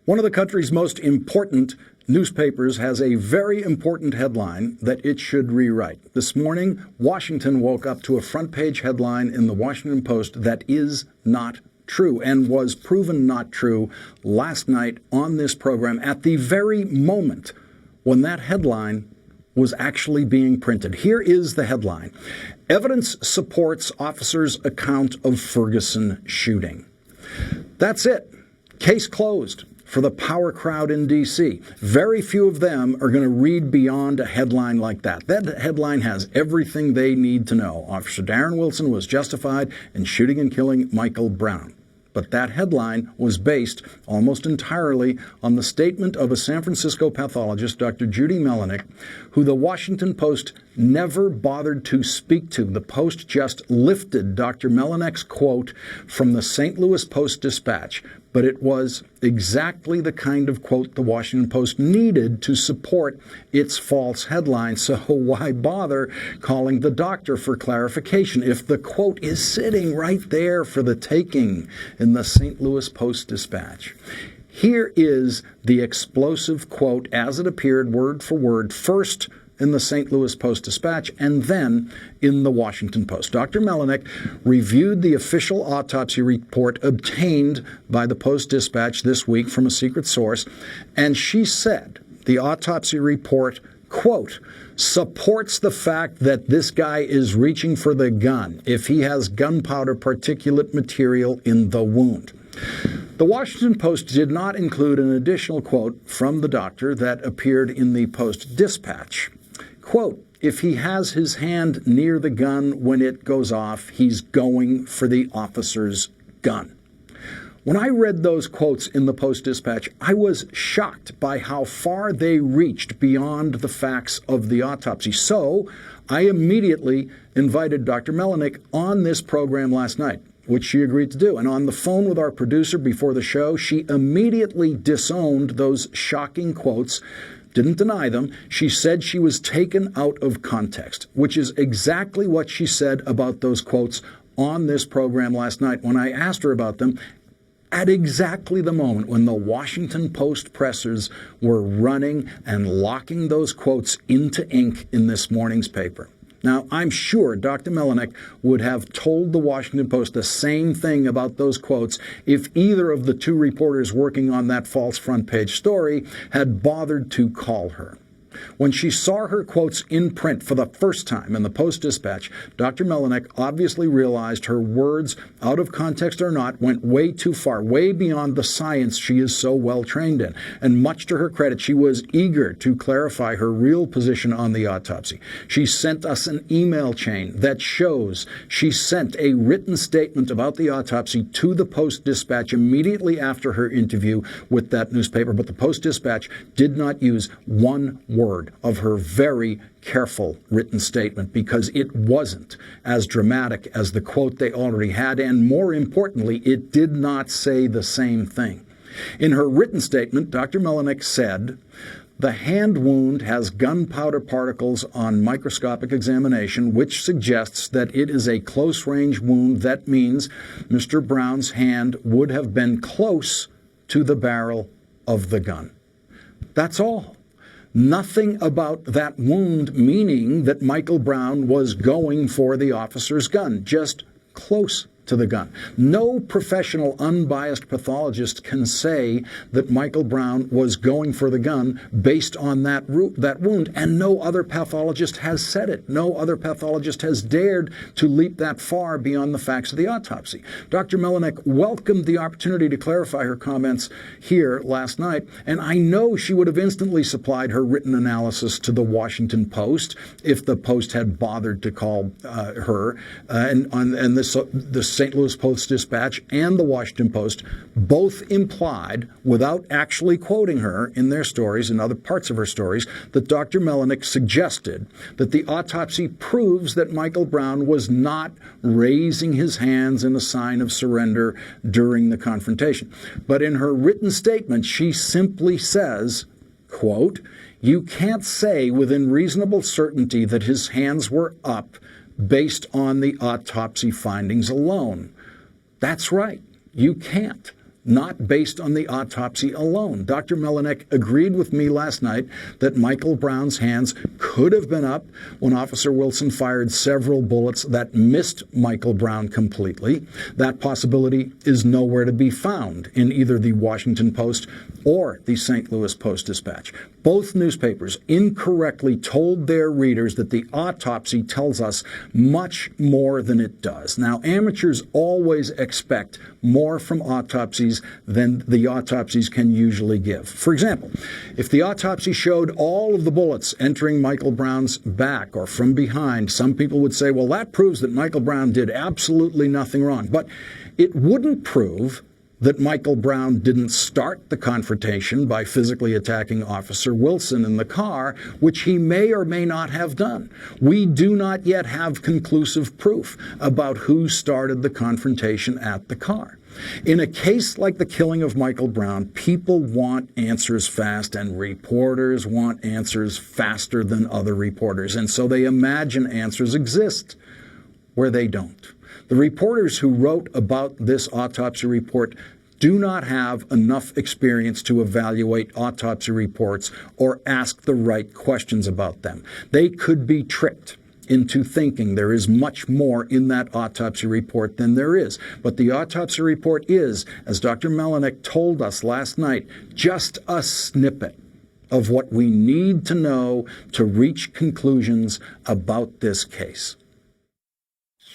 One of the country's most important newspapers has a very important headline that it should rewrite. This morning, Washington woke up to a front-page headline in the Washington Post that is not true and was proven not true last night on this program at the very moment when that headline was actually being printed. Here is the headline. Evidence supports officer's account of Ferguson shooting. That's it. Case closed for the power crowd in D.C. Very few of them are going to read beyond a headline like that. That headline has everything they need to know. Officer Darren Wilson was justified in shooting and killing Michael Brown. But that headline was based almost entirely on the statement of a San Francisco pathologist, Dr. Judy Melanek, who the Washington Post never bothered to speak to. The Post just lifted Dr. Melanek's quote from the St. Louis Post-Dispatch, but it was exactly the kind of quote the Washington Post needed to support its false headline. So why bother calling the doctor for clarification if the quote is sitting right there for the taking in the St. Louis Post-Dispatch? Here is the explosive quote as it appeared word for word, first in the St. Louis Post-Dispatch and then in the Washington Post. Dr. Melanek reviewed the official autopsy report obtained by the Post-Dispatch this week from a secret source, and she said the autopsy report, quote, supports the fact that this guy is reaching for the gun if he has gunpowder particulate material in the wound. The Washington Post did not include an additional quote from the doctor that appeared in the Post-Dispatch. Quote, if he has his hand near the gun when it goes off, he's going for the officer's gun. When I read those quotes in the Post-Dispatch, I was shocked by how far they reached beyond the facts of the autopsy. So I immediately invited Dr. Melanek on this program last night, which she agreed to do. And on the phone with our producer before the show, she immediately disowned those shocking quotes, didn't deny them. She said she was taken out of context, which is exactly what she said about those quotes on this program last night when I asked her about them at exactly the moment when the Washington Post pressers were running and locking those quotes into ink in this morning's paper. Now, I'm sure Dr. Melanek would have told the Washington Post the same thing about those quotes if either of the two reporters working on that false front-page story had bothered to call her. When she saw her quotes in print for the first time in the Post-Dispatch, Dr. Melanek obviously realized her words, out of context or not, went way too far, way beyond the science she is so well trained in. And much to her credit, she was eager to clarify her real position on the autopsy. She sent us an email chain that shows she sent a written statement about the autopsy to the Post-Dispatch immediately after her interview with that newspaper, but the Post-Dispatch did not use one word of her very careful written statement because it wasn't as dramatic as the quote they already had, and more importantly, it did not say the same thing. In her written statement, Dr. Melanek said, the hand wound has gunpowder particles on microscopic examination, which suggests that it is a close-range wound. That means Mr. Brown's hand would have been close to the barrel of the gun. That's all. Nothing about that wound meaning that Michael Brown was going for the officer's gun, just close to the gun. No professional, unbiased pathologist can say that Michael Brown was going for the gun based on that wound, and no other pathologist has said it. No other pathologist has dared to leap that far beyond the facts of the autopsy. Dr. Melanek welcomed the opportunity to clarify her comments here last night, and I know she would have instantly supplied her written analysis to the Washington Post if the Post had bothered to call her, and the St. Louis Post-Dispatch and the Washington Post both implied, without actually quoting her in their stories and other parts of her stories, that Dr. Melanek suggested that the autopsy proves that Michael Brown was not raising his hands in a sign of surrender during the confrontation. But in her written statement, she simply says, quote, you can't say within reasonable certainty that his hands were up based on the autopsy findings alone. That's right. You can't. not based on the autopsy alone. Dr. Melinek agreed with me last night that Michael Brown's hands could have been up when Officer Wilson fired several bullets that missed Michael Brown completely. That possibility is nowhere to be found in either the Washington Post or the St. Louis Post-Dispatch. Both newspapers incorrectly told their readers that the autopsy tells us much more than it does. Now, amateurs always expect more from autopsies than the autopsies can usually give. For example, if the autopsy showed all of the bullets entering Michael Brown's back or from behind, some people would say, well, that proves that Michael Brown did absolutely nothing wrong. But it wouldn't prove that Michael Brown didn't start the confrontation by physically attacking Officer Wilson in the car, which he may or may not have done. We do not yet have conclusive proof about who started the confrontation at the car. In a case like the killing of Michael Brown, people want answers fast, and reporters want answers faster than other reporters, and so they imagine answers exist where they don't. The reporters who wrote about this autopsy report do not have enough experience to evaluate autopsy reports or ask the right questions about them. They could be tricked into thinking there is much more in that autopsy report than there is. But the autopsy report is, as Dr. Melinek told us last night, just a snippet of what we need to know to reach conclusions about this case.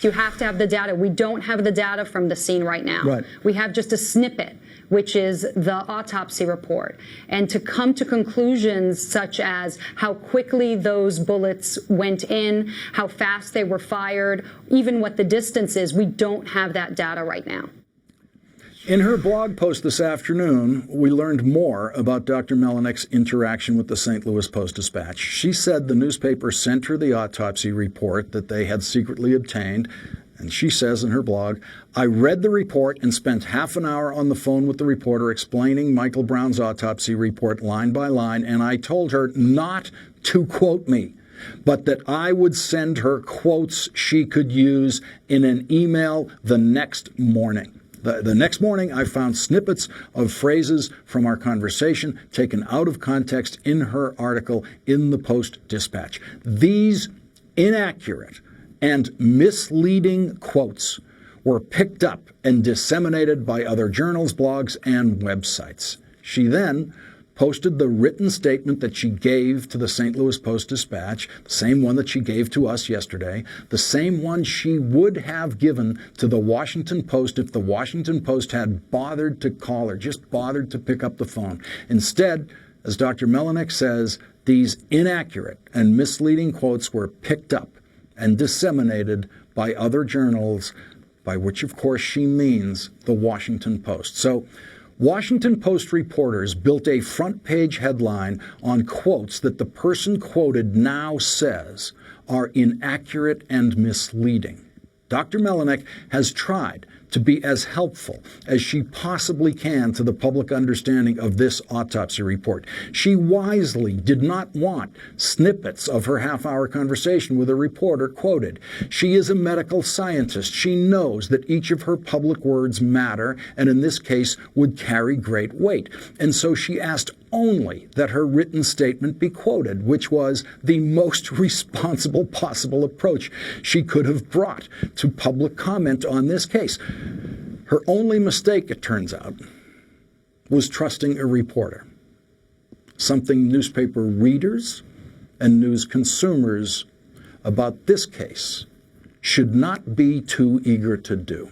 You have to have the data. We don't have the data from the scene right now. Right. We have just a snippet, which is the autopsy report. And to come to conclusions such as how quickly those bullets went in, how fast they were fired, even what the distance is, we don't have that data right now. In her blog post this afternoon, we learned more about Dr. Melinek's interaction with the St. Louis Post-Dispatch. She said the newspaper sent her the autopsy report that they had secretly obtained, and she says in her blog, I read the report and spent half an hour on the phone with the reporter explaining Michael Brown's autopsy report line by line, and I told her not to quote me, but that I would send her quotes she could use in an email the next morning. The next morning, I found snippets of phrases from our conversation taken out of context in her article in the Post-Dispatch. These inaccurate and misleading quotes were picked up and disseminated by other journals, blogs, and websites. She then posted the written statement that she gave to the St. Louis Post-Dispatch, the same one that she gave to us yesterday, the same one she would have given to the Washington Post if the Washington Post had bothered to call her, just bothered to pick up the phone. Instead, as Dr. Melinek says, these inaccurate and misleading quotes were picked up and disseminated by other journals, by which, of course, she means the Washington Post. So, Washington Post reporters built a front-page headline on quotes that the person quoted now says are inaccurate and misleading. Dr. Melinek has tried to be as helpful as she possibly can to the public understanding of this autopsy report. She wisely did not want snippets of her half-hour conversation with a reporter quoted. She is a medical scientist. She knows that each of her public words matter, and in this case would carry great weight. And so she asked only that her written statement be quoted, which was the most responsible possible approach she could have brought to public comment on this case. Her only mistake, it turns out, was trusting a reporter, something newspaper readers and news consumers about this case should not be too eager to do.